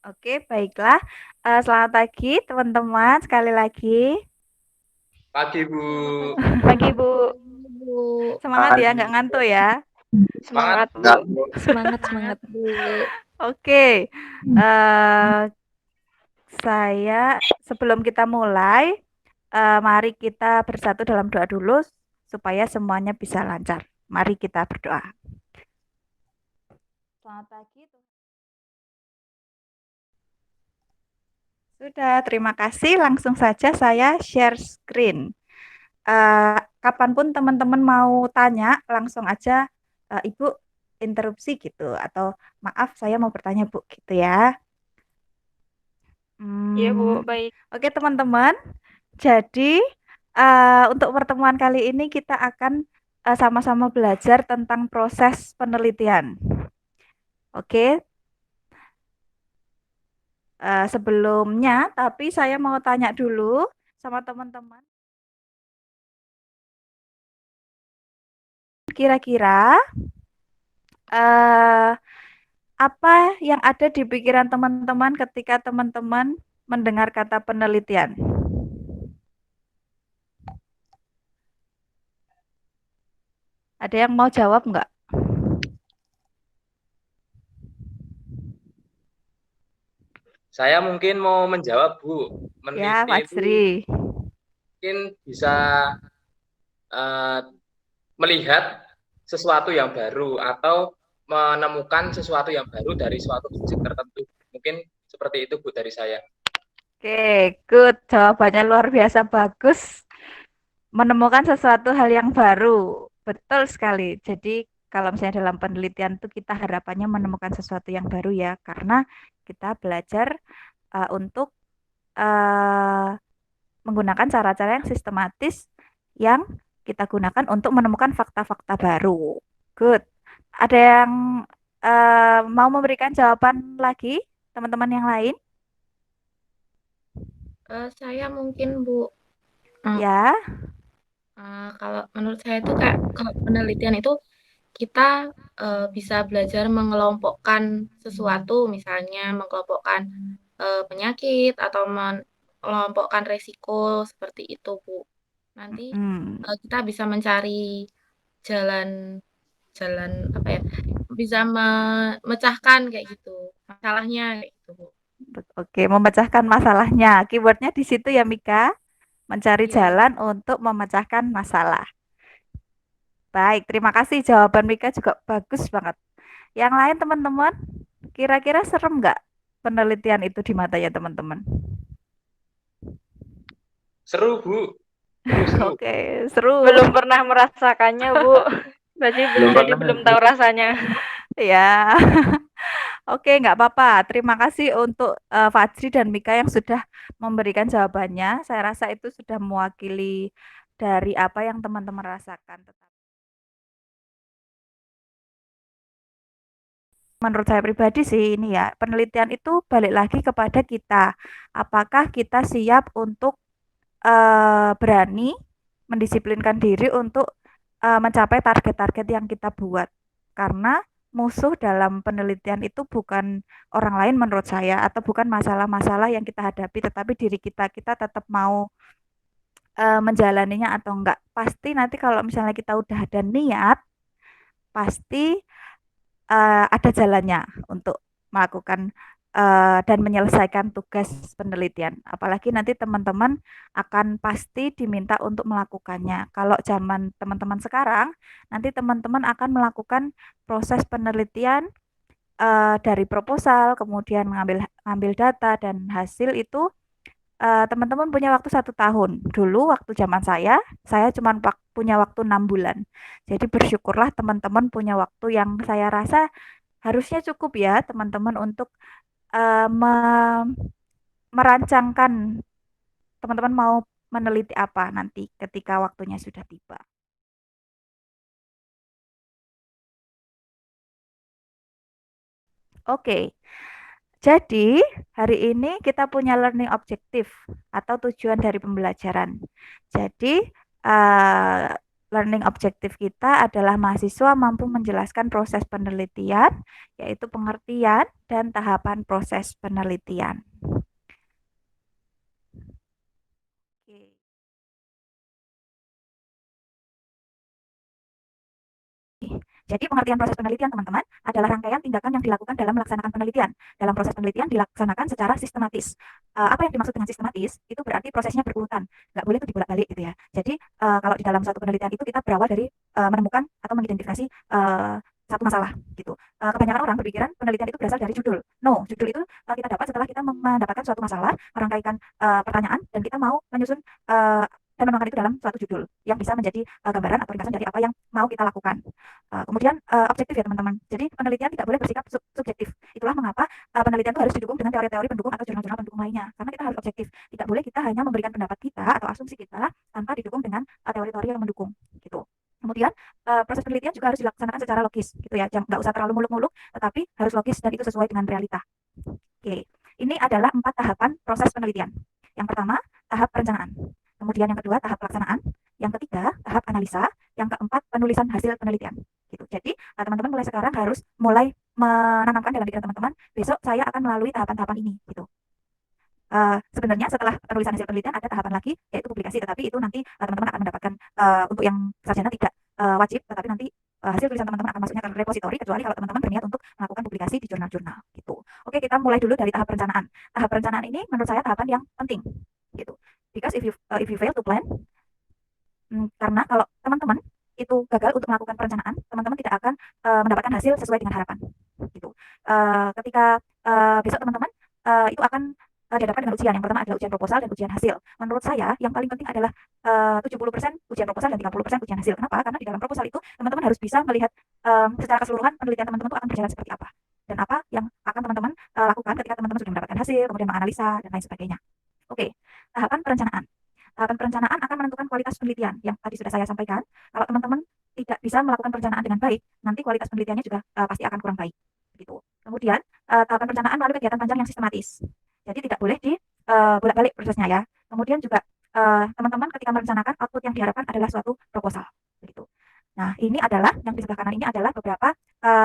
Oke, baiklah. Selamat pagi, teman-teman. Sekali lagi, Pagi Bu, Pagi, Bu. Bu. semangat ya, nggak ngantuk ya. semangat Semangat, Bu. Bu. Semangat, semangat, Bu. Oke, eh saya sebelum kita mulai, mari kita bersatu dalam doa dulu supaya semuanya bisa lancar. Mari kita berdoa. Selamat pagi. Sudah, terima kasih. Langsung saja saya share screen. Kapanpun teman-teman mau tanya, langsung aja Ibu interupsi gitu atau maaf saya mau bertanya Bu gitu ya. Iya, Bu. Hmm, Baik. oke teman-teman. Jadi untuk pertemuan kali ini kita akan sama-sama belajar tentang proses penelitian. Oke, sebelumnya tapi saya mau tanya dulu sama teman-teman. Kira-kira eh, apa yang ada di pikiran teman-teman ketika teman-teman mendengar kata penelitian? Ada yang mau jawab nggak? Saya mungkin mau menjawab Bu. Ya, Meneliti Pak itu Sri. mungkin bisa uh, melihat sesuatu yang baru atau menemukan sesuatu yang baru dari suatu objek tertentu. Mungkin seperti itu Bu dari saya. Oke, good. Jawabannya luar biasa bagus. Menemukan sesuatu hal yang baru. Betul sekali. Jadi kalau misalnya dalam penelitian itu kita harapannya menemukan sesuatu yang baru ya, karena kita belajar untuk uh, menggunakan cara-cara yang sistematis yang kita gunakan untuk menemukan fakta-fakta baru. Good. Ada yang mau memberikan jawaban lagi, teman-teman yang lain? Saya mungkin, Bu. Hmm, Ya. kalau menurut saya itu kayak kalau penelitian itu kita bisa belajar mengelompokkan sesuatu, misalnya mengelompokkan penyakit atau mengelompokkan resiko seperti itu, Bu. Nanti Hmm. kita bisa mencari jalan jalan apa ya? Bisa memecahkan kayak gitu masalahnya kayak gitu, Bu. Oke, memecahkan masalahnya. Keywordnya di situ ya, Mika. Mencari Iya. jalan untuk memecahkan masalah. Baik, terima kasih. Jawaban Mika juga bagus banget. Yang lain teman-teman, kira-kira serem nggak penelitian itu di matanya teman-teman? Seru Bu. Seru-seru. Oke, seru. Belum pernah merasakannya, Bu. Belum Jadi pernah belum Bu. tahu rasanya. Ya, oke, nggak apa-apa. Terima kasih untuk Fajri dan Mika yang sudah memberikan jawabannya. Saya rasa itu sudah mewakili dari apa yang teman-teman rasakan. Menurut saya pribadi sih ini ya, penelitian itu balik lagi kepada kita. Apakah kita siap untuk berani mendisiplinkan diri untuk mencapai target-target yang kita buat. Karena musuh dalam penelitian itu bukan orang lain menurut saya atau bukan masalah-masalah yang kita hadapi, tetapi diri kita. Kita tetap mau menjalaninya atau enggak. Pasti nanti kalau misalnya kita udah ada niat, pasti ada jalannya untuk melakukan dan menyelesaikan tugas penelitian. Apalagi nanti teman-teman akan pasti diminta untuk melakukannya. Kalau zaman teman-teman sekarang, nanti teman-teman akan melakukan proses penelitian dari proposal, kemudian mengambil ngambil data dan hasil itu teman-teman punya waktu 1 tahun. Dulu waktu zaman saya cuma punya waktu 6 bulan. Jadi bersyukurlah teman-teman punya waktu yang saya rasa harusnya cukup ya teman-teman untuk merancangkan teman-teman mau meneliti apa nanti ketika waktunya sudah tiba. Oke, jadi hari ini kita punya learning objective atau tujuan dari pembelajaran. Jadi learning objektif kita adalah mahasiswa mampu menjelaskan proses penelitian, yaitu pengertian dan tahapan proses penelitian. Oke. Jadi pengertian proses penelitian teman-teman adalah rangkaian tindakan yang dilakukan dalam melaksanakan penelitian. Dalam proses penelitian dilaksanakan secara sistematis. Apa yang dimaksud dengan sistematis? Itu berarti prosesnya berurutan, nggak boleh itu dibolak-balik gitu ya. Jadi kalau di dalam suatu penelitian itu kita berawal dari menemukan atau mengidentifikasi satu masalah gitu. Kebanyakan orang berpikiran penelitian itu berasal dari judul. No, judul itu kita dapat setelah kita mendapatkan suatu masalah, merangkaikan pertanyaan dan kita mau menyusun dan menuangkan itu dalam suatu judul yang bisa menjadi gambaran atau ringkasan dari apa yang mau kita lakukan. Kemudian objektif ya teman-teman. Jadi penelitian tidak boleh bersikap subjektif. Itulah mengapa penelitian itu harus didukung dengan teori-teori pendukung atau jurnal-jurnal pendukung lainnya. Karena kita harus objektif. Tidak boleh kita hanya memberikan pendapat kita atau asumsi kita tanpa didukung dengan teori-teori yang mendukung. Gitu. Kemudian proses penelitian juga harus dilaksanakan secara logis, gitu ya. Nggak usah terlalu muluk-muluk, tetapi harus logis dan itu sesuai dengan realita. Oke, ini adalah 4 tahapan proses penelitian. Yang pertama, tahap perencanaan. Kemudian yang kedua, tahap pelaksanaan. Yang ketiga, tahap analisa. Yang keempat, penulisan hasil penelitian. Gitu. Jadi, teman-teman mulai sekarang harus mulai menanamkan dalam pikiran teman-teman, besok saya akan melalui tahapan-tahapan ini. Gitu. Sebenarnya setelah penulisan hasil penelitian ada tahapan lagi, yaitu publikasi. Tetapi itu nanti teman-teman akan mendapatkan, untuk yang sarjana tidak wajib, tetapi nanti hasil tulisan teman-teman akan masuknya ke repositori, kecuali kalau teman-teman berniat untuk melakukan publikasi di jurnal-jurnal. Gitu. Oke, kita mulai dulu dari tahap perencanaan. Tahap perencanaan ini menurut saya tahapan yang penting. Gitu. Because if you fail to plan, karena kalau teman-teman itu gagal untuk melakukan perencanaan, teman-teman tidak akan mendapatkan hasil sesuai dengan harapan. Gitu. Ketika besok teman-teman itu akan dihadapkan dengan ujian. Yang pertama adalah ujian proposal dan ujian hasil. Menurut saya yang paling penting adalah 70% ujian proposal dan 30% ujian hasil. Kenapa? Karena di dalam proposal itu teman-teman harus bisa melihat secara keseluruhan penelitian teman-teman itu akan berjalan seperti apa dan apa yang akan teman-teman lakukan ketika teman-teman sudah mendapatkan hasil, kemudian menganalisa dan lain sebagainya. Oke, tahapan perencanaan. Tahapan perencanaan akan menentukan kualitas penelitian yang tadi sudah saya sampaikan. Kalau teman-teman tidak bisa melakukan perencanaan dengan baik, nanti kualitas penelitiannya juga pasti akan kurang baik. Gitu. Kemudian tahapan perencanaan melalui kegiatan panjang yang sistematis. Jadi tidak boleh di bolak-balik prosesnya ya. Kemudian juga teman-teman ketika merencanakan output yang diharapkan adalah suatu proposal. Begitu. Nah, ini adalah yang di sebelah kanan ini adalah beberapa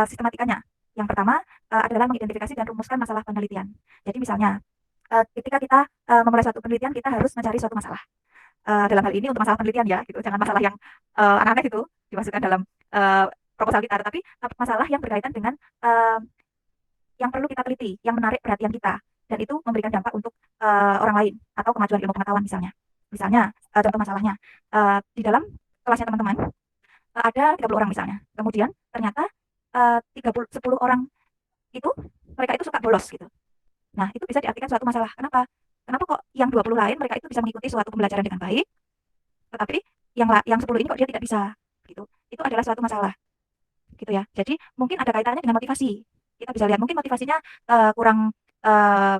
sistematikanya. Yang pertama adalah mengidentifikasi dan rumuskan masalah penelitian. Jadi misalnya ketika kita memulai suatu penelitian, kita harus mencari suatu masalah. Dalam hal ini untuk masalah penelitian ya, gitu. Jangan masalah yang aneh-aneh gitu dimasukkan dalam proposal kita, tetapi masalah yang berkaitan dengan yang perlu kita teliti, yang menarik perhatian kita, dan itu memberikan dampak untuk orang lain atau kemajuan ilmu pengetahuan misalnya. Misalnya contoh masalahnya di dalam kelasnya teman-teman ada 30 orang misalnya. Kemudian ternyata 10 orang itu mereka itu suka bolos gitu. Nah, itu bisa diartikan suatu masalah. Kenapa? Kenapa kok yang 20 lain mereka itu bisa mengikuti suatu pembelajaran dengan baik, tetapi yang 10 ini kok dia tidak bisa gitu. Itu adalah suatu masalah. Gitu ya. Jadi mungkin ada kaitannya dengan motivasi. Kita bisa lihat mungkin motivasinya kurang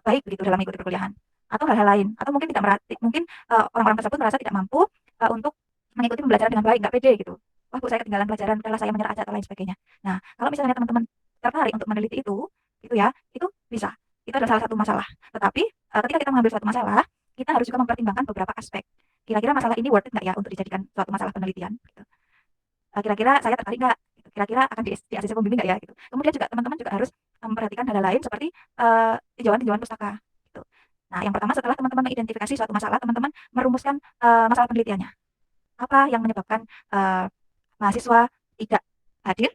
baik begitu dalam mengikuti perkuliahan atau hal-hal lain, atau mungkin tidak mungkin orang-orang tersebut merasa tidak mampu untuk mengikuti pembelajaran dengan baik, nggak pede gitu. Wah, Bu, saya ketinggalan pelajaran, udahlah saya menyerah aja atau lain sebagainya. Nah, kalau misalnya teman-teman tertarik untuk meneliti itu ya, itu bisa. Itu adalah salah satu masalah. Tetapi ketika kita mengambil suatu masalah, kita harus juga mempertimbangkan beberapa aspek. Kira-kira masalah ini worth it nggak ya untuk dijadikan suatu masalah penelitian? Gitu. Kira-kira saya tertarik nggak? Gitu. Kira-kira akan di ACC pembimbing nggak ya? Gitu. Kemudian juga teman-teman juga harus memperhatikan hal lain seperti tinjauan-tinjauan pustaka. Gitu. Nah, yang pertama setelah teman-teman mengidentifikasi suatu masalah, teman-teman merumuskan masalah penelitiannya. Apa yang menyebabkan mahasiswa tidak hadir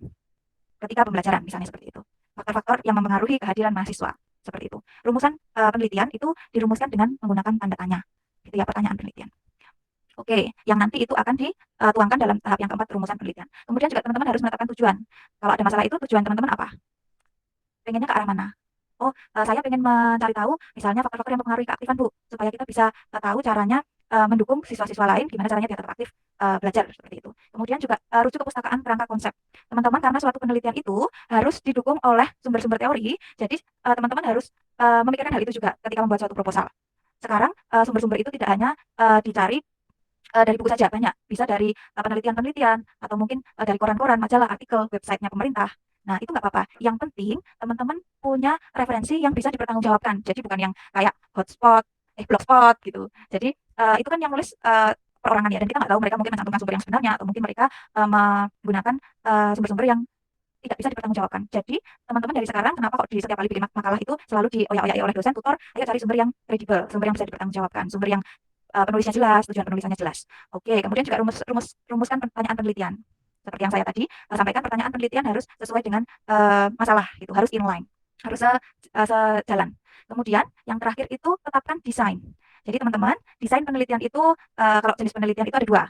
ketika pembelajaran, misalnya seperti itu. Faktor-faktor yang mempengaruhi kehadiran mahasiswa, seperti itu. Rumusan penelitian itu dirumuskan dengan menggunakan tanda tanya, gitu ya, pertanyaan penelitian. Oke, yang nanti itu akan dituangkan dalam tahap yang keempat, rumusan penelitian. Kemudian juga teman-teman harus menetapkan tujuan. Kalau ada masalah itu, tujuan teman-teman apa? Pengennya ke arah mana? Oh, saya pengen mencari tahu misalnya faktor-faktor yang mempengaruhi keaktifan, Bu, supaya kita bisa tahu caranya mendukung siswa-siswa lain, gimana caranya biar tetap aktif belajar, seperti itu. Kemudian juga rujuk kepustakaan kerangka konsep. Teman-teman, karena suatu penelitian itu harus didukung oleh sumber-sumber teori, jadi teman-teman harus memikirkan hal itu juga ketika membuat suatu proposal. Sekarang sumber-sumber itu tidak hanya dicari dari buku saja, banyak. Bisa dari penelitian-penelitian, atau mungkin dari koran-koran, majalah, artikel, websitenya pemerintah. Nah, itu nggak apa-apa. Yang penting, teman-teman punya referensi yang bisa dipertanggungjawabkan. Jadi bukan yang kayak blogspot gitu. Jadi itu kan yang nulis perorangan ya, dan kita nggak tahu mereka mungkin mencantumkan sumber yang sebenarnya atau mungkin mereka menggunakan sumber-sumber yang tidak bisa dipertanggungjawabkan. Jadi teman-teman dari sekarang kenapa kok di setiap kali bikin makalah itu selalu dioyak-oyaki oleh dosen, tutor, ayo cari sumber yang kredibel, sumber yang bisa dipertanggungjawabkan, sumber yang penulisnya jelas, tujuan penulisannya jelas. Oke, kemudian juga rumuskan pertanyaan penelitian. Seperti yang saya tadi sampaikan, pertanyaan penelitian harus sesuai dengan masalah, itu harus inline, harus sejalan. Kemudian yang terakhir itu tetapkan desain. Jadi teman-teman, desain penelitian itu kalau jenis penelitian itu ada dua,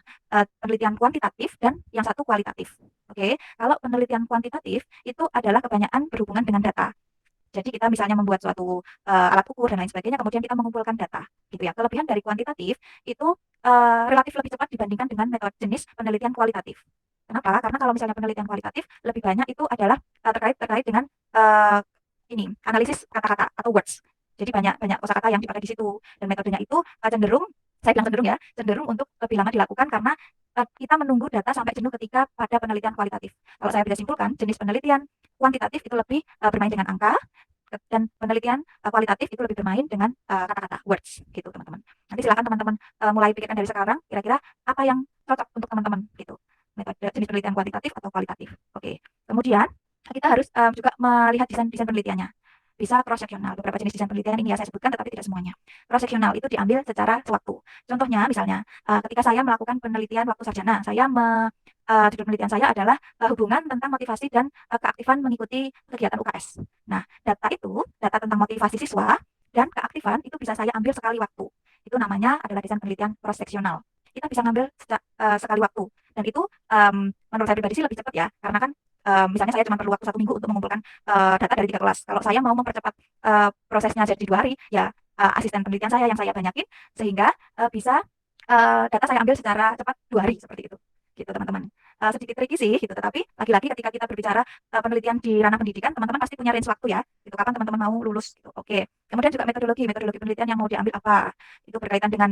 penelitian kuantitatif dan yang satu kualitatif. Oke, kalau penelitian kuantitatif itu adalah kebanyakan berhubungan dengan data. Jadi kita misalnya membuat suatu alat ukur dan lain sebagainya, kemudian kita mengumpulkan data, gitu ya. Kelebihan dari kuantitatif itu relatif lebih cepat dibandingkan dengan metode jenis penelitian kualitatif. Kenapa? Karena kalau misalnya penelitian kualitatif lebih banyak itu adalah terkait dengan ini analisis kata-kata atau words. Jadi banyak kosakata yang dipakai di situ, dan metodenya itu cenderung, saya bilang cenderung untuk lebih lama dilakukan karena kita menunggu data sampai jenuh ketika pada penelitian kualitatif. Kalau saya bisa simpulkan, jenis penelitian kuantitatif itu lebih bermain dengan angka, dan penelitian kualitatif itu lebih bermain dengan kata-kata, words, gitu teman-teman. Nanti silakan teman-teman mulai pikirkan dari sekarang, kira-kira apa yang cocok untuk teman-teman, gitu. Metode jenis penelitian kuantitatif atau kualitatif. Oke. Kemudian kita harus juga melihat desain penelitiannya. Bisa cross-sectional. Beberapa jenis desain penelitian ini ya saya sebutkan, tetapi tidak semuanya. Cross-sectional itu diambil secara sewaktu. Contohnya misalnya, ketika saya melakukan penelitian waktu sarjana, judul penelitian saya adalah hubungan tentang motivasi dan keaktifan mengikuti kegiatan UKS. Nah, data tentang motivasi siswa dan keaktifan itu bisa saya ambil sekali waktu. Itu namanya adalah desain penelitian cross-sectional. Kita bisa ngambil sekali waktu. Dan itu menurut saya pribadi sih lebih cepat ya, karena kan misalnya saya cuma perlu waktu 1 minggu untuk mengumpulkan data dari 3 kelas. Kalau saya mau mempercepat prosesnya jadi 2 hari, ya asisten penelitian saya yang saya banyakin, sehingga bisa data saya ambil secara cepat 2 hari, seperti itu. Gitu teman-teman. Sedikit tricky sih, gitu. Tetapi lagi-lagi ketika kita berbicara penelitian di ranah pendidikan, teman-teman pasti punya range waktu ya, gitu. Kapan teman-teman mau lulus, gitu. Oke. Kemudian juga metodologi penelitian yang mau diambil apa. Itu berkaitan dengan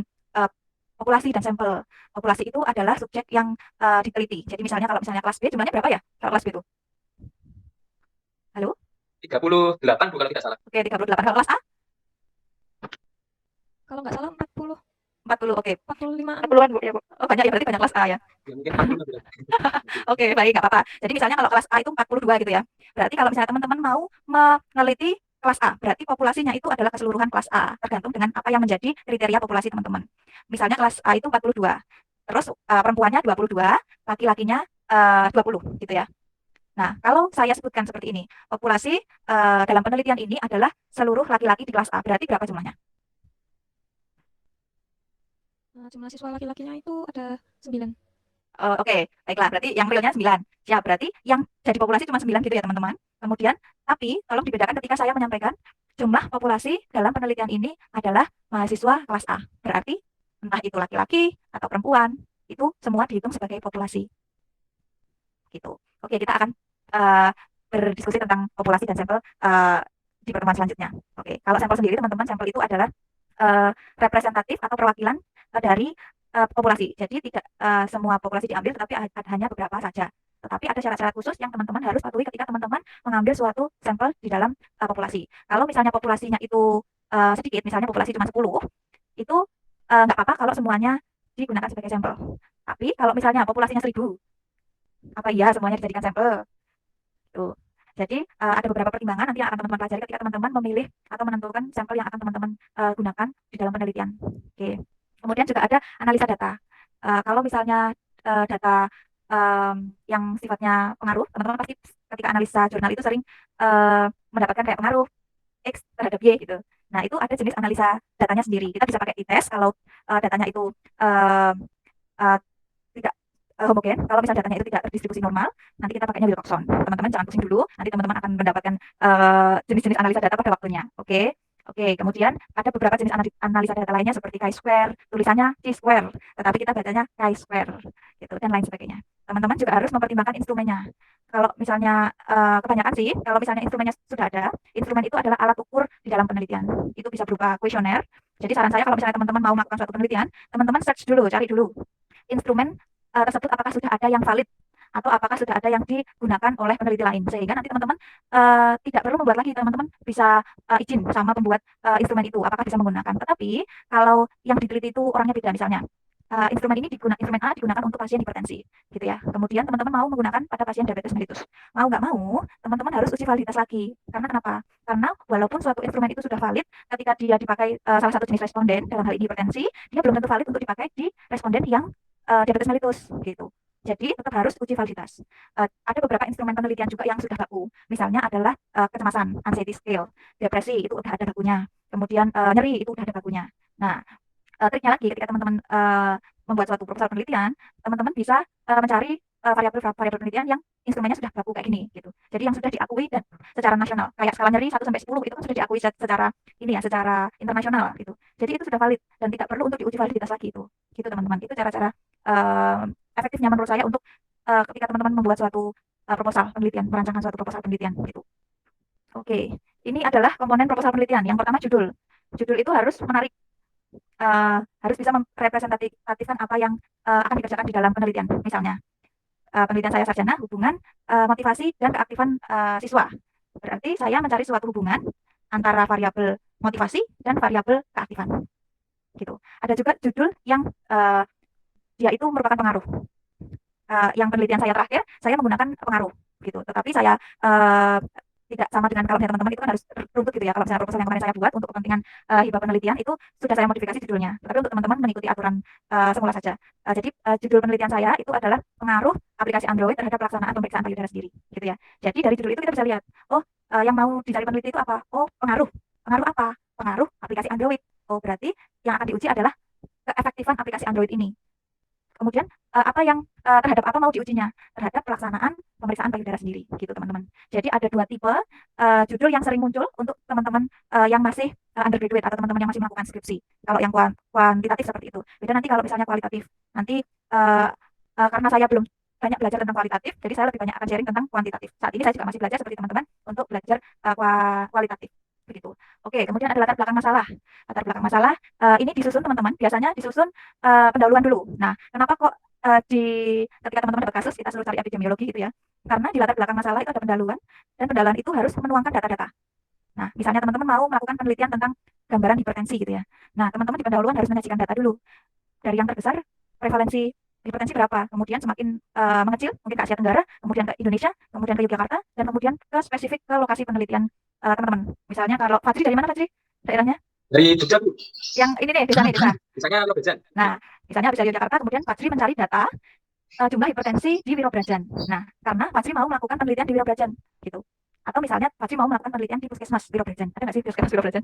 populasi dan sampel. Populasi itu adalah subjek yang diteliti. Jadi misalnya kalau kelas B jumlahnya berapa ya? Kalau kelas B itu? Halo? 38 bukan tidak salah. Oke, 38. Kalau kelas A? Kalau nggak salah 40. 40, oke. 45. 40-an Bu ya Bu. Oh banyak ya, berarti banyak kelas A ya. Ya, mungkin 40 bulan. Oke, baik, nggak apa-apa. Jadi misalnya kalau kelas A itu 42 gitu ya. Berarti kalau misalnya teman-teman mau meneliti kelas A, berarti populasinya itu adalah keseluruhan kelas A, tergantung dengan apa yang menjadi kriteria populasi teman-teman. Misalnya kelas A itu 42, terus perempuannya 22, laki-lakinya 20 gitu ya. Nah, kalau saya sebutkan seperti ini, populasi dalam penelitian ini adalah seluruh laki-laki di kelas A, berarti berapa jumlahnya? Jumlah siswa laki-lakinya itu ada 9. Oke, baiklah. Berarti yang realnya 9. Ya, berarti yang jadi populasi cuma 9 gitu ya, teman-teman. Kemudian, tapi tolong dibedakan ketika saya menyampaikan jumlah populasi dalam penelitian ini adalah mahasiswa kelas A. Berarti, entah itu laki-laki atau perempuan, itu semua dihitung sebagai populasi. Gitu. Oke, kita akan berdiskusi tentang populasi dan sampel di pertemuan selanjutnya. Oke, kalau sampel sendiri, teman-teman, sampel itu adalah representatif atau perwakilan dari populasi. Jadi tidak semua populasi diambil, tetapi hanya beberapa saja. Tetapi ada syarat-syarat khusus yang teman-teman harus patuhi ketika teman-teman mengambil suatu sampel di dalam populasi. Kalau misalnya populasinya itu sedikit, misalnya populasi cuma 10, itu nggak apa-apa kalau semuanya digunakan sebagai sampel. Tapi kalau misalnya populasinya 1000, apa iya semuanya dijadikan sampel? Tuh. Jadi ada beberapa pertimbangan nanti yang akan teman-teman pelajari ketika teman-teman memilih atau menentukan sampel yang akan teman-teman gunakan di dalam penelitian. Oke. Kemudian juga ada analisa data. Kalau misalnya data yang sifatnya pengaruh, teman-teman pasti ketika analisa jurnal itu sering mendapatkan kayak pengaruh X terhadap Y gitu. Nah, itu ada jenis analisa datanya sendiri. Kita bisa pakai t-test kalau datanya itu tidak homogen. Kalau misalnya datanya itu tidak terdistribusi normal, nanti kita pakainya Wilcoxon. Teman-teman jangan pusing dulu, nanti teman-teman akan mendapatkan jenis-jenis analisa data pada waktunya. Oke. Oke, kemudian ada beberapa jenis analisa data lainnya seperti chi-square, tulisannya chi-square, tetapi kita bacanya chi-square, gitu, dan lain sebagainya. Teman-teman juga harus mempertimbangkan instrumennya. Kalau misalnya kebanyakan sih, kalau misalnya instrumennya sudah ada, instrumen itu adalah alat ukur di dalam penelitian. Itu bisa berupa kuesioner. Jadi saran saya kalau misalnya teman-teman mau melakukan suatu penelitian, teman-teman search dulu, cari dulu instrumen tersebut apakah sudah ada yang valid atau apakah sudah ada yang digunakan oleh peneliti lain, sehingga nanti teman-teman tidak perlu membuat lagi, teman-teman bisa izin sama pembuat instrumen itu apakah bisa menggunakan. Tetapi kalau yang diteliti itu orangnya beda, misalnya instrumen A digunakan untuk pasien hipertensi, gitu ya. Kemudian teman-teman mau menggunakan pada pasien diabetes mellitus. Mau nggak mau, teman-teman harus uji validitas lagi. Karena kenapa? Karena walaupun suatu instrumen itu sudah valid, ketika dia dipakai salah satu jenis responden, dalam hal ini hipertensi, dia belum tentu valid untuk dipakai di responden yang diabetes mellitus, gitu. Jadi tetap harus uji validitas. Ada beberapa instrumen penelitian juga yang sudah baku. Misalnya adalah kecemasan, anxiety scale, depresi itu udah ada bakunya. Kemudian nyeri itu udah ada bakunya. Nah, triknya lagi ketika teman-teman membuat suatu proposal penelitian, teman-teman bisa mencari variabel penelitian yang instrumennya sudah baku kayak gini gitu. Jadi yang sudah diakui dan secara nasional, kayak skala nyeri 1 sampai 10 itu kan sudah diakui secara secara internasional gitu. Jadi itu sudah valid dan tidak perlu untuk diuji validitas lagi itu. Gitu teman-teman. Itu cara-cara efektifnya menurut saya untuk ketika teman-teman membuat suatu proposal penelitian, merancangkan suatu proposal penelitian gitu. Oke, ini adalah komponen proposal penelitian. Yang pertama judul. Judul itu harus menarik, harus bisa merepresentatifkan apa yang akan dikerjakan di dalam penelitian. Misalnya, penelitian saya sarjana hubungan motivasi dan keaktifan siswa. Berarti saya mencari suatu hubungan antara variabel motivasi dan variabel keaktifan. Gitu. Ada juga judul yang dia itu merupakan pengaruh. Yang penelitian saya terakhir, saya menggunakan pengaruh, gitu. Tetapi saya tidak sama dengan kalau misalnya teman-teman itu kan harus runtut gitu ya. Kalau misalnya proposal yang kemarin saya buat untuk kepentingan hibah penelitian itu sudah saya modifikasi judulnya. Tapi untuk teman-teman mengikuti aturan semula saja. Jadi judul penelitian saya itu adalah pengaruh aplikasi Android terhadap pelaksanaan pemeriksaan payudara sendiri, gitu ya. Jadi dari judul itu kita bisa lihat, oh yang mau dicari peneliti itu apa? Oh pengaruh. Pengaruh apa? Pengaruh aplikasi Android. Oh berarti yang akan diuji adalah keefektifan aplikasi Android ini. Kemudian apa yang terhadap apa mau diujinya? Terhadap pelaksanaan pemeriksaan payudara sendiri, gitu teman-teman. Jadi ada 2 tipe judul yang sering muncul untuk teman-teman yang masih undergraduate atau teman-teman yang masih melakukan skripsi. Kalau yang kuantitatif seperti itu. Beda nanti kalau misalnya kualitatif. Nanti karena saya belum banyak belajar tentang kualitatif, jadi saya lebih banyak akan sharing tentang kuantitatif. Saat ini saya juga masih belajar seperti teman-teman untuk belajar kualitatif. Begitu. Oke, kemudian ada latar belakang masalah. Latar belakang masalah ini disusun teman-teman, biasanya disusun pendahuluan dulu. Nah, kenapa kok ketika teman-teman dapat kasus kita suruh cari epidemiologi gitu ya? Karena di latar belakang masalah itu ada pendahuluan dan pendahuluan itu harus menuangkan data-data. Nah, misalnya teman-teman mau melakukan penelitian tentang gambaran hipertensi gitu ya. Nah, teman-teman di pendahuluan harus menyajikan data dulu. Dari yang terbesar, prevalensi hipertensi berapa, kemudian semakin mengecil, mungkin ke Asia Tenggara, kemudian ke Indonesia, kemudian ke Yogyakarta, dan kemudian ke spesifik ke lokasi penelitian teman-teman. Misalnya kalau Fajri dari mana Fajri? Daerahnya? Dari Jogja, Bu. Yang ini nih, desa nih, desa. Misalnya Lobejan. Nah, misalnya habis dari Yogyakarta, kemudian Fajri mencari data jumlah hipertensi di Wirobrajan. Nah, karena Fajri mau melakukan penelitian di Wirobrajan, gitu. Atau misalnya Fajri mau melakukan penelitian di Puskesmas Wirobrajan. Ada nggak sih Puskesmas Wirobrajan?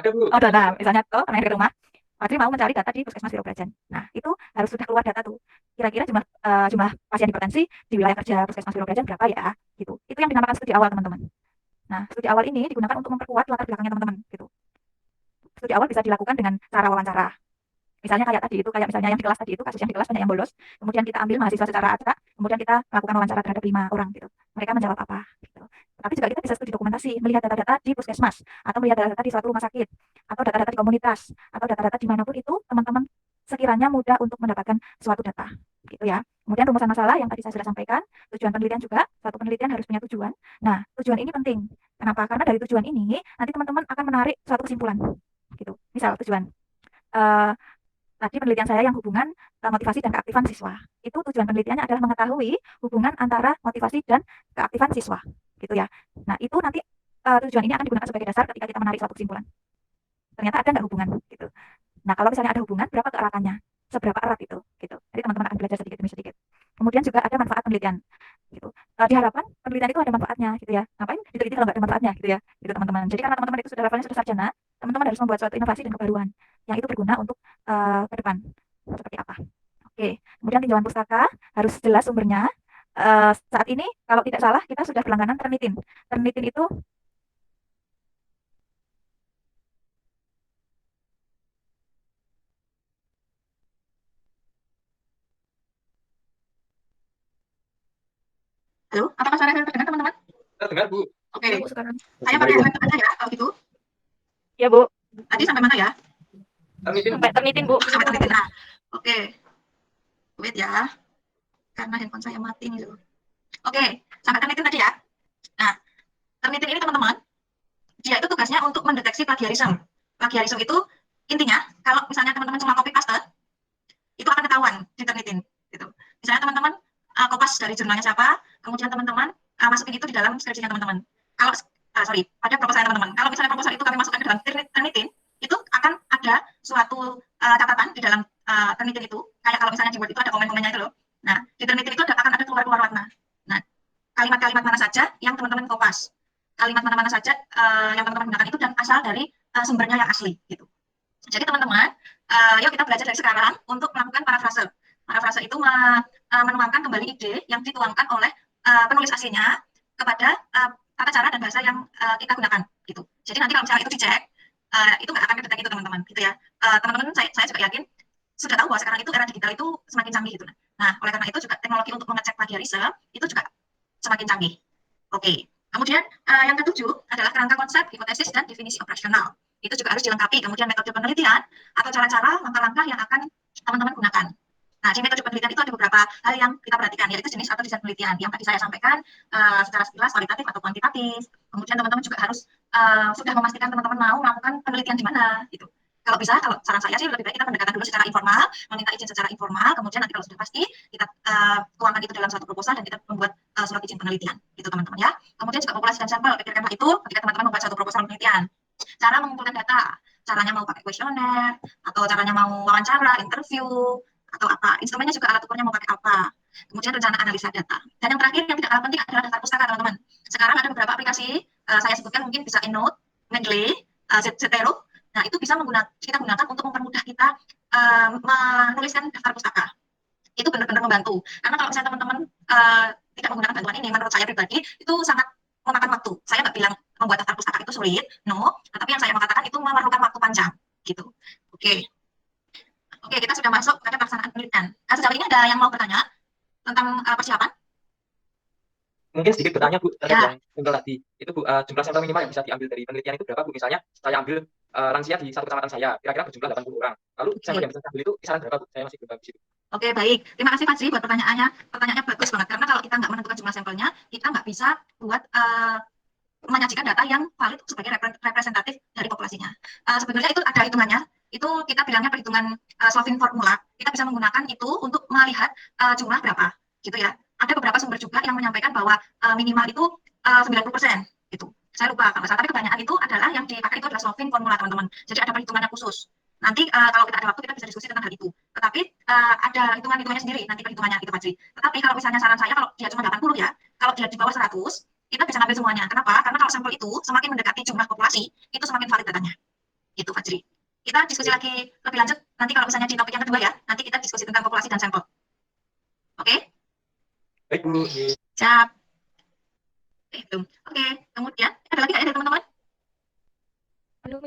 Ada, Bu. Oh, ada. Nah, misalnya karena yang dekat rumah, Fajri mau mencari data di Puskesmas Wirobrajan. Nah, itu harus sudah keluar data tuh. Kira-kira jumlah pasien hipertensi di wilayah kerja Puskesmas Wirobrajan berapa ya? Gitu. Itu yang dinamakan studi awal, teman-teman. Nah, studi awal ini digunakan untuk memperkuat latar belakangnya teman-teman, gitu. Studi awal bisa dilakukan dengan cara wawancara. Misalnya kayak tadi itu, kayak misalnya yang di kelas tadi itu, kasus yang di kelas banyak yang bolos, kemudian kita ambil mahasiswa secara acak, kemudian kita melakukan wawancara terhadap 5 orang gitu. Mereka menjawab apa gitu. Tapi juga kita bisa studi dokumentasi, melihat data-data di puskesmas, atau melihat data-data di suatu rumah sakit, atau data-data di komunitas, atau data-data dimanapun itu, teman-teman sekiranya mudah untuk mendapatkan suatu data, gitu ya. Kemudian rumusan masalah yang tadi saya sudah sampaikan, tujuan penelitian juga, suatu penelitian harus punya tujuan. Nah, tujuan ini penting. Kenapa? Karena dari tujuan ini, nanti teman-teman akan menarik suatu kesimpulan, gitu. Misal tujuan, tadi penelitian saya yang hubungan motivasi dan keaktifan siswa. Itu tujuan penelitiannya adalah mengetahui hubungan antara motivasi dan keaktifan siswa, gitu ya. Nah, itu nanti tujuan ini akan digunakan sebagai dasar ketika kita menarik suatu kesimpulan. Ternyata ada nggak hubungan, gitu. Nah, kalau misalnya ada hubungan, berapa keeratannya? Seberapa erat itu, gitu. Jadi teman-teman akan belajar sedikit demi sedikit. Kemudian juga ada manfaat penelitian, gitu. Diharapkan penelitian itu ada manfaatnya, gitu ya. Ngapain diteliti kalau nggak ada manfaatnya, gitu ya, gitu teman-teman. Jadi karena teman-teman itu sudah levelnya sudah sarjana, teman-teman harus membuat suatu inovasi dan kebaruan yang itu berguna untuk ke depan. Seperti apa? Oke. Kemudian tinjauan pustaka harus jelas sumbernya. Saat ini kalau tidak salah kita sudah berlangganan Turnitin. Turnitin itu Halo, apakah suara saya terdengar teman-teman? Terdengar, Bu. Oke. Ya, Bu, sekarang. Saya pakai laptop aja ya, kalau gitu. Ya, Bu. Tadi sampai mana ya? Sampai Turnitin, Bu. Sampai Turnitin. Nah, oke. Wait ya. Karena handphone saya mati nih dulu. Oke, sampai Turnitin tadi ya. Nah, Turnitin ini teman-teman, dia itu tugasnya untuk mendeteksi plagiarisme. Plagiarisme itu intinya, kalau misalnya teman-teman cuma copy paste, itu akan kopas dari jurnalnya siapa, kemudian teman-teman masukin itu di dalam skripsinya teman-teman. Kalau pada proposalnya teman-teman. Kalau misalnya proposal itu kami masukkan ke dalam Turnitin, itu akan ada suatu catatan di dalam Turnitin itu. Kayak kalau misalnya di Word itu ada komen-komennya itu loh. Nah, di Turnitin itu akan ada keluar warna. Nah, kalimat-kalimat mana saja yang teman-teman kopas, kalimat mana-mana saja yang teman-teman gunakan itu dan asal dari sumbernya yang asli gitu. Jadi teman-teman, yuk kita belajar dari sekarang untuk melakukan parafrase. Parafrase itu menuangkan kembali ide yang dituangkan oleh penulis aslinya kepada tata cara dan bahasa yang kita gunakan gitu. Jadi nanti kalau misalnya itu dicek, itu nggak akan kedetek itu teman-teman gitu ya. Teman-teman saya juga yakin sudah tahu bahwa sekarang itu era digital itu semakin canggih gitu. Nah, oleh karena itu juga teknologi untuk mengecek plagiarisme itu juga semakin canggih. Oke. Kemudian yang ketujuh adalah kerangka konsep, hipotesis, dan definisi operasional. Itu juga harus dilengkapi. Kemudian metode penelitian atau cara-cara, langkah-langkah yang akan teman-teman gunakan. Nah, di metode penelitian itu ada beberapa hal yang kita perhatikan, yaitu jenis atau desain penelitian. Yang tadi saya sampaikan secara sekilas kualitatif atau kuantitatif. Kemudian teman-teman juga harus sudah memastikan teman-teman mau melakukan penelitian di mana, gitu. Kalau bisa, kalau saran saya sih lebih baik kita pendekatan dulu secara informal, meminta izin secara informal, kemudian nanti kalau sudah pasti kita tuangkan itu dalam suatu proposal dan kita membuat surat izin penelitian, gitu teman-teman ya. Kemudian juga populasi dan sampel, pikirkanlah itu ketika teman-teman membuat suatu proposal penelitian. Cara mengumpulkan data, caranya mau pakai kuesioner, atau caranya mau wawancara, interview, atau apa, instrumennya juga alat ukurnya mau pakai apa. Kemudian rencana analisa data. Dan yang terakhir yang tidak kalah penting adalah daftar pustaka teman-teman. Sekarang ada beberapa aplikasi, saya sebutkan mungkin bisa EndNote, Mendeley, Zotero. Nah, itu bisa kita gunakan untuk mempermudah kita menuliskan daftar pustaka. Itu benar-benar membantu. Karena kalau misalnya teman-teman tidak menggunakan bantuan ini, menurut saya pribadi, itu sangat memakan waktu. Saya nggak bilang membuat daftar pustaka itu sulit, no. Tetapi yang saya mengatakan itu memerlukan waktu panjang, gitu. Oke, kita sudah masuk pada pelaksanaan penelitian. Sejauh ini ada yang mau bertanya tentang persiapan? Mungkin sedikit bertanya Bu, terkait yang sampel tadi. Itu Bu, jumlah sampel minimal yang bisa diambil dari penelitian itu berapa Bu? Misalnya saya ambil lansia di satu kecamatan saya, kira-kira berjumlah 80 orang. Lalu sampel yang bisa diambil itu kisaran berapa Bu? Saya masih belum tahu di situ. Oke, baik. Terima kasih Fajri buat pertanyaannya. Pertanyaannya bagus banget, karena kalau kita nggak menentukan jumlah sampelnya, kita nggak bisa buat menyajikan data yang valid sebagai representatif dari populasinya. Sebenarnya itu ada hitungannya. Itu kita bilangnya perhitungan Slovin formula. Kita bisa menggunakan itu untuk melihat jumlah berapa, gitu ya. Ada beberapa sumber juga yang menyampaikan bahwa minimal itu 90%, gitu. Saya lupa kalau salah, tapi kebanyakan itu adalah yang dipakai itu adalah Slovin formula teman-teman. Jadi ada perhitungannya khusus. Nanti kalau kita ada waktu kita bisa diskusi tentang hal itu. Tetapi ada hitungannya sendiri nanti perhitungannya itu Fajri. Tetapi kalau misalnya saran saya kalau dia cuma 80 ya, kalau dia di bawah 100 kita bisa ngambil semuanya. Kenapa? Karena kalau sampel itu semakin mendekati jumlah populasi, itu semakin valid datanya. Itu Fajri. Kita diskusi lagi lebih lanjut nanti kalau misalnya di topik yang kedua ya. Nanti kita diskusi tentang populasi dan sampel. Oke? Baik Bu. Siap. Oke, kemudian ada lagi nggak ya dari teman-teman?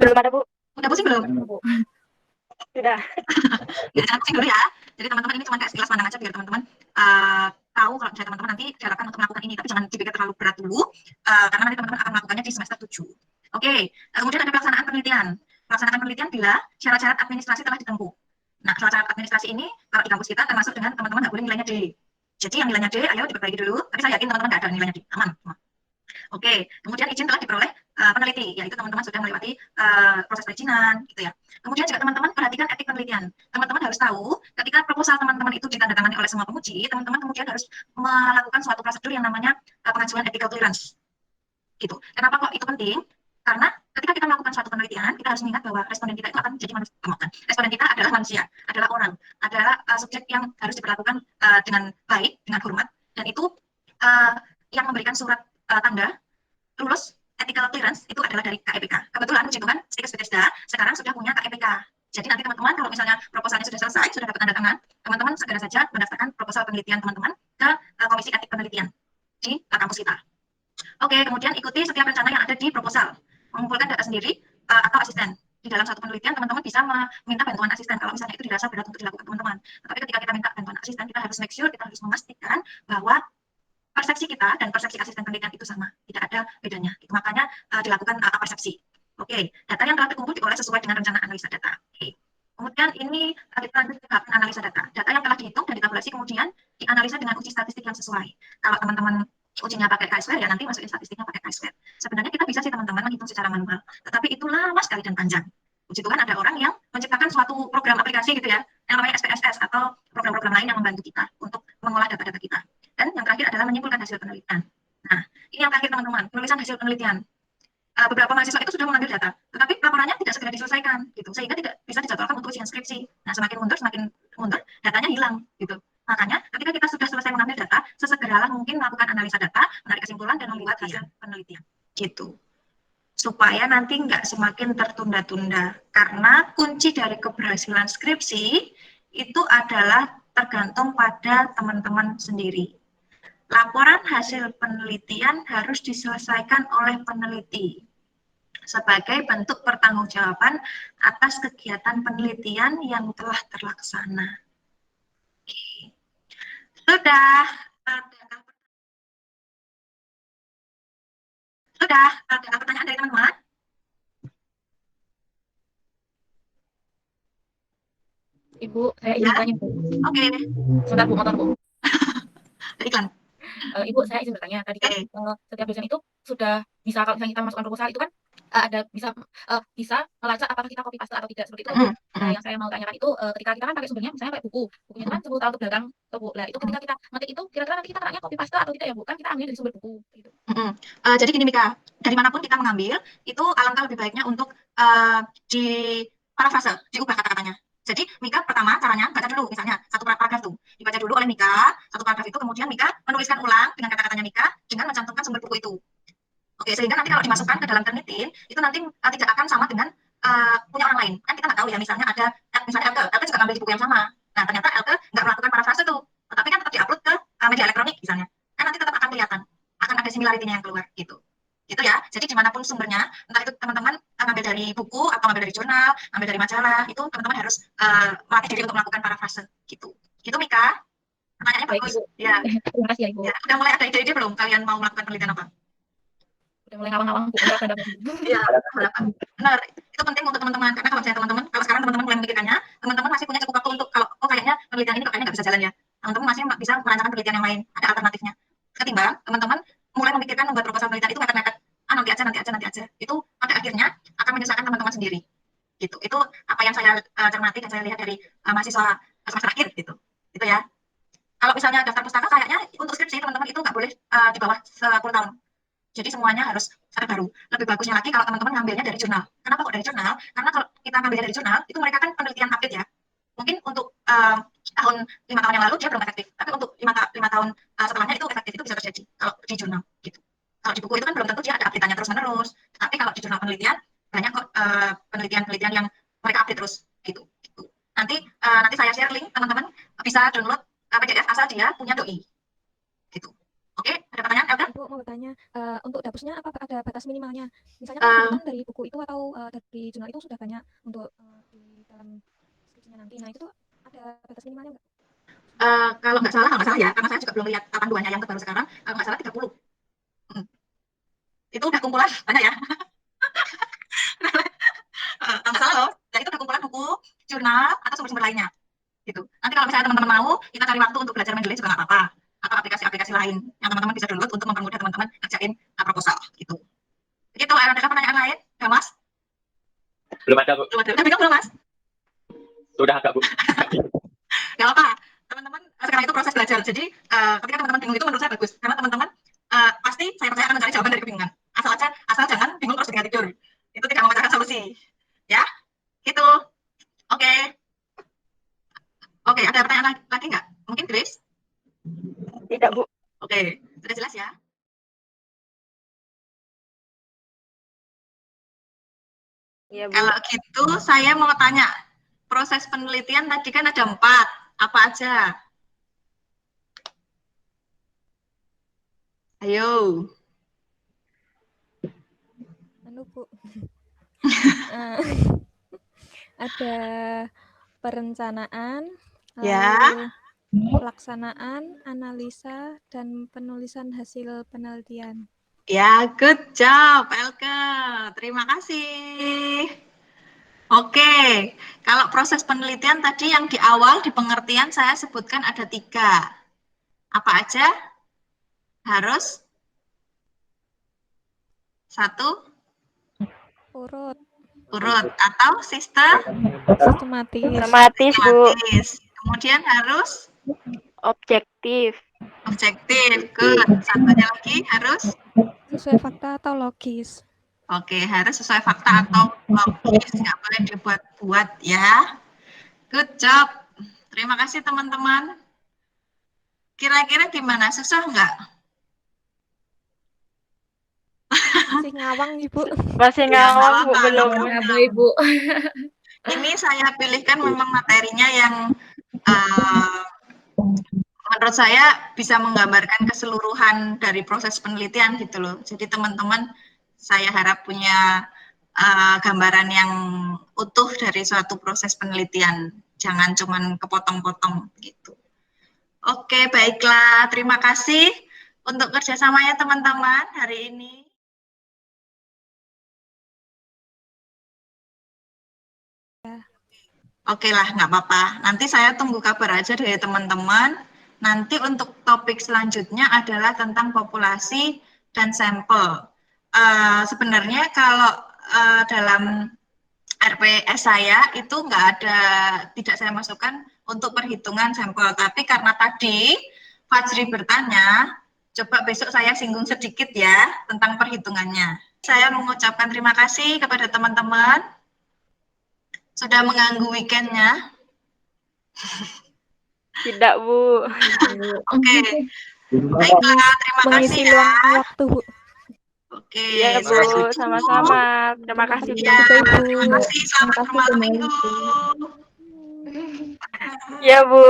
Belum ada Bu. Udah pusing belum? Sudah. Ya, jangan pusing dulu ya. Jadi teman-teman ini cuma kayak sekilas pandang aja biar teman-teman tahu kalau misalnya teman-teman nanti diharapkan untuk melakukan ini. Tapi jangan dipikir terlalu berat dulu, karena nanti teman-teman akan melakukannya di semester 7. Oke, kemudian ada pelaksanaan penelitian. Pelaksanaan penelitian bila syarat-syarat administrasi telah ditempuh. Nah, syarat-syarat administrasi ini kalau di kampus kita termasuk dengan teman-teman nggak boleh nilainya D. Jadi yang nilainya D, ayo diperbaiki dulu. Tapi saya yakin teman-teman nggak ada nilainya D, aman. Oke, kemudian izin telah diperoleh peneliti, yaitu teman-teman sudah melewati proses perizinan, gitu ya. Kemudian juga teman-teman perhatikan etik penelitian. Teman-teman harus tahu, ketika proposal teman-teman itu ditandatangani oleh semua penguji, teman-teman kemudian harus melakukan suatu prosedur yang namanya pengajuan ethical clearance. Gitu. Kenapa kok itu penting? Karena ketika kita melakukan suatu penelitian, kita harus mengingat bahwa responden kita itu akan menjadi manusia. Responden kita adalah manusia, adalah orang, adalah subjek yang harus diperlakukan dengan baik, dengan hormat, dan itu yang memberikan surat tanda lulus ethical clearance itu adalah dari KEPK. Kebetulan puji Tuhan, Stikes Bethesda sekarang sudah punya KEPK. Jadi nanti teman-teman kalau misalnya proposalnya sudah selesai, sudah dapat tanda tangan, teman-teman segera saja mendaftarkan proposal penelitian teman-teman ke Komisi Etik Penelitian di kampus kita. Oke, kemudian ikuti setiap rencana yang ada di proposal. Mengumpulkan data sendiri atau asisten. Di dalam satu penelitian, teman-teman bisa meminta bantuan asisten kalau misalnya itu dirasa berat untuk dilakukan teman-teman. Tapi ketika kita minta bantuan asisten, kita harus make sure, kita harus memastikan bahwa persepsi kita dan persepsi asisten penelitian itu sama, tidak ada bedanya. Itu makanya dilakukan persepsi. Oke, data yang telah terkumpul diolah sesuai dengan rencana analisa data. Oke. Kemudian ini kita lanjut ke analisa data. Data yang telah dihitung dan ditabulasi kemudian dianalisa dengan uji statistik yang sesuai. Kalau teman-teman ujinya pakai chi-square ya nanti masukin statistiknya pakai chi-square. Sebenarnya kita bisa sih teman-teman menghitung secara manual, tetapi itu lama sekali dan panjang. Puji Tuhan ada orang yang menciptakan suatu program aplikasi gitu ya, yang namanya SPSS atau program-program lain yang membantu kita untuk mengolah data-data kita. Dan yang terakhir adalah menyimpulkan hasil penelitian. Nah, ini yang terakhir teman-teman, penulisan hasil penelitian. Beberapa mahasiswa itu sudah mengambil data, tetapi laporannya tidak segera diselesaikan, gitu, sehingga tidak bisa dijadwalkan untuk ujian skripsi. Nah, semakin mundur, datanya hilang, gitu. Makanya, ketika kita sudah selesai mengambil data, sesegeralah mungkin melakukan analisa data, menarik kesimpulan, dan membuat hasil penelitian, gitu. Supaya nanti nggak semakin tertunda-tunda. Karena kunci dari keberhasilan skripsi itu adalah tergantung pada teman-teman sendiri. Laporan hasil penelitian harus diselesaikan oleh peneliti sebagai bentuk pertanggungjawaban atas kegiatan penelitian yang telah terlaksana. Oke. Sudah ada pertanyaan dari teman-teman? Ibu, saya izin bertanya, Bu. Oke. Sebentar, Bu, motor, Bu. Iklan. Ibu, saya izin bertanya. Tadi kan setiap dosen itu sudah bisa, kalau misalnya kita masukkan proposal itu kan ada bisa melacak apakah kita copy paste atau tidak, seperti itu. Nah, yang saya mau tanyakan itu ketika kita kan pakai sumbernya misalnya kayak bukunya itu kan 10 tahun ke belakang, Bu. Nah, itu ketika kita ngetik itu kira-kira nanti kita caranya copy paste atau tidak ya, Bu? Kan kita ambil dari sumber buku gitu. Jadi gini Mika, dari manapun kita mengambil itu alangkah lebih baiknya untuk di parafrase, diubah kata-katanya. Jadi Mika pertama caranya baca dulu, misalnya satu paragraf tuh dibaca dulu oleh Mika, satu paragraf itu kemudian Mika menuliskan ulang dengan kata-katanya Mika dengan mencantumkan sumber buku itu. Oke, sehingga nanti kalau dimasukkan ke dalam Turnitin itu nanti tidak akan sama dengan punya orang lain. Kan kita nggak tahu ya, misalnya ada misalnya Elke juga ngambil di buku yang sama. Nah ternyata Elke nggak melakukan parafrase tuh, tetapi kan tetap diupload ke media elektronik misalnya. Kan nanti tetap akan kelihatan, akan ada similarity-nya yang keluar gitu. Gitu ya. Jadi dimanapun sumbernya, entah itu teman-teman ngambil dari buku atau ngambil dari jurnal, ngambil dari majalah, itu teman-teman harus melatih diri untuk melakukan parafrase gitu. Gitu Mika. Pertanyaannya bagus. Ya. Terima kasih ya, Ibu. Ya, udah mulai ada ide-ide belum kalian mau melakukan penelitian apa? Udah mulai ngawang-ngawang, Bu. Iya, benar. Itu penting untuk teman-teman, karena kalau misalnya teman-teman, kalau sekarang teman-teman mulai memikirkannya, teman-teman masih punya cukup waktu untuk kalau kayaknya penelitian ini kayaknya nggak bisa jalan ya. Teman-teman masih bisa merancangkan penelitian yang lain, ada alternatifnya. Ketimbang teman-teman mulai memikirkan membuat proposal penelitian itu mepet-mepet. Nanti aja. Itu pada akhirnya akan menyusahkan teman-teman sendiri. Gitu. Itu apa yang saya cermati dan saya lihat dari mahasiswa semester akhir gitu. Gitu ya. Kalau misalnya daftar pustaka kayaknya untuk skripsi teman-teman itu nggak boleh di bawah 10 tahun. Jadi semuanya harus satu baru. Lebih bagusnya lagi kalau teman-teman ngambilnya dari jurnal. Kenapa kok dari jurnal? Karena kalau kita ngambilnya dari jurnal, itu mereka kan penelitian update ya. Mungkin untuk tahun 5 tahun yang lalu dia belum efektif. Tapi untuk 5 tahun setelahnya itu efektif, itu bisa terjadi kalau di jurnal gitu. Kalau di buku itu kan belum tentu dia ada update-nya terus-menerus. Tapi kalau di jurnal penelitian, banyak kok penelitian-penelitian yang mereka update terus gitu. Nanti saya share link, teman-teman bisa download PDF asal dia punya doi. Gitu. Oke, ada pertanyaan, Elka? Ibu mau bertanya, untuk dapusnya apakah ada batas minimalnya? Misalnya kan dari buku itu atau dari jurnal itu sudah banyak untuk di dalam skripsinya nanti. Nah, itu tuh ada batas minimalnya nggak? Kalau nggak salah ya, karena saya juga belum lihat panduannya yang terbaru sekarang, kalau nggak salah 30. Itu udah kumpulan, banyak ya. Kalau nggak salah loh, ya itu udah kumpulan buku, jurnal, atau sumber-sumber lainnya. Gitu. Nanti kalau misalnya teman-teman mau, kita cari waktu untuk belajar Mendeley juga nggak apa-apa. Atau aplikasi-aplikasi lain yang teman-teman bisa download untuk mempermudah teman-teman ngerjain proposal gitu. Begitu, ada pertanyaan lain? Ya, Mas? Belum ada, Bu. Udah bingung belum, Mas? Sudah agak, Bu. Gak apa-apa. Teman-teman, sekarang itu proses belajar. Jadi, ketika teman-teman bingung itu menurut saya bagus. Karena teman-teman pasti saya percaya akan mencari jawaban dari kebingungan. Asal jangan bingung terus dengan tidur. Itu tidak memecahkan solusi. Ya? Gitu. Oke, ada pertanyaan lagi nggak? Mungkin Grace? Tidak, Bu. Oke, sudah jelas ya? Iya, Bu. Kalau gitu, saya mau tanya, proses penelitian tadi kan ada 4, apa aja? Ayo. Bu. Ada perencanaan, lalu pelaksanaan, analisa, dan penulisan hasil penelitian. Ya, good job, Elke. Terima kasih. Oke, kalau proses penelitian tadi yang di awal di pengertian saya sebutkan ada 3. Apa aja? Harus 1 urut atau sistematis, Bu. kemudian harus Objektif. Objektif, good. Satunya lagi harus Sesuai fakta atau logis. Oke, harus sesuai fakta atau logis, nggak boleh dibuat-buat ya. Good job. Terima kasih teman-teman. Kira-kira gimana? Susah nggak? Masih ngawang, Ibu. Masih Ya, nggak ngawang, Bu, apa-apa, belum. nggak apa-apa. Apa Ibu? Ini saya pilihkan memang materinya yang menurut saya bisa menggambarkan keseluruhan dari proses penelitian gitu loh. Jadi teman-teman saya harap punya gambaran yang utuh dari suatu proses penelitian. Jangan cuman kepotong-potong gitu. Oke, baiklah. Terima kasih untuk kerjasamanya teman-teman hari ini. Oke lah, nggak apa-apa. Nanti saya tunggu kabar aja dari teman-teman. Nanti untuk topik selanjutnya adalah tentang populasi dan sampel. Sebenarnya kalau dalam RPS saya itu nggak ada, tidak saya masukkan untuk perhitungan sampel. Tapi karena tadi Fajri bertanya, coba besok saya singgung sedikit ya tentang perhitungannya. Saya mengucapkan terima kasih kepada teman-teman sudah mengganggu weekendnya. Tidak, Bu. Oke, baiklah, terima kasih Mengisi ya. luang waktu, Bu. Oke, Iya, Bu. Sama-sama. Terima kasih, Bu. Ya, Juga, Ibu. terima kasih. Selamat bermalam minggu. Iya, Bu.